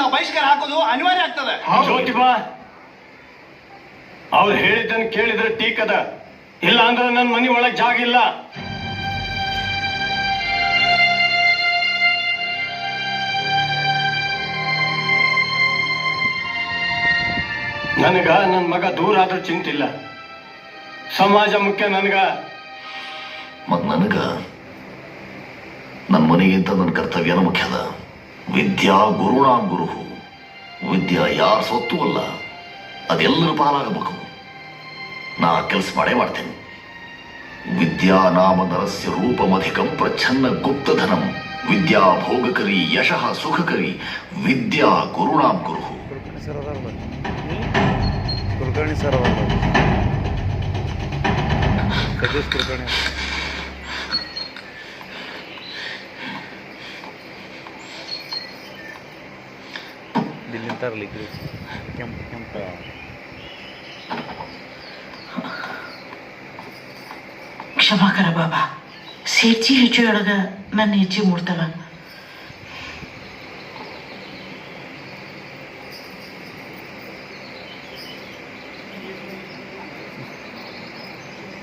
ನಾವು ಬಹಿಷ್ಕಾರ ಹಾಕೋದು ಅನಿವಾರ್ಯ ಆಗ್ತದೆ. ಜ್ಯೋತಿಬಾ, ಅವ್ರು ಹೇಳಿದ್ದನ್ನು ಕೇಳಿದ್ರೆ ಟೀಕದ, ಇಲ್ಲ ಅಂದ್ರೆ ನನ್ನ ಮನೆ ಒಳಗೆ ಜಾಗ ಇಲ್ಲ. ನನಗ ನನ್ನ ಮಗ ದೂರ ಆದ್ರೂ ಚಿಂತಿಲ್ಲ, ಸಮಾಜ ಮುಖ್ಯ ನನಗ. ಮತ್ ನನಗ ನನ್ನ ಮನೆಗಿಂತ ನನ್ನ ಕರ್ತವ್ಯನ ಮುಖ್ಯದ. ವಿದ್ಯಾ ಗುರುಣಾಂ ಗುರುಹು. ವಿದ್ಯಾ ಯಾರ ಸ್ವತ್ತು ಅಲ್ಲ, ಅದೆಲ್ಲರ ಪಾಲಾಗಬೇಕು. ನಾ ಕೆಲಸ ಮಾಡೇ ಮಾಡ್ತೇನೆ. ವಿದ್ಯಾ ನಾಮ ನರಸ್ಯ ರೂಪಮಧಿಕಂ ಪ್ರಚ್ಛನ್ನ ಗುಪ್ತಧನಂ. ವಿದ್ಯಾ ಭೋಗಕರಿ ಯಶಃ ಸುಖಕರಿ. ವಿದ್ಯಾ ಗುರುಣಾಂ ಗುರುಹು. ಕುಲಕರ್ಣಿ ಸರ್ ಅವರು ಸತೀಶ್ ಕುಲಕರ್ಣಿ ದಿಲ್ಲಿಂತಾರಲ್ಲ ಕೆಂಪು ಕೆಂಪು. ಕ್ಷಮಾ ಕರ ಬಾಬಾ, ಸೇಡ್ಜಿ ಹೆಜ್ಜೆಯೊಳಗ ನನ್ನ ಹೆಜ್ಜೆ ಮೂಡ್ತಾವ.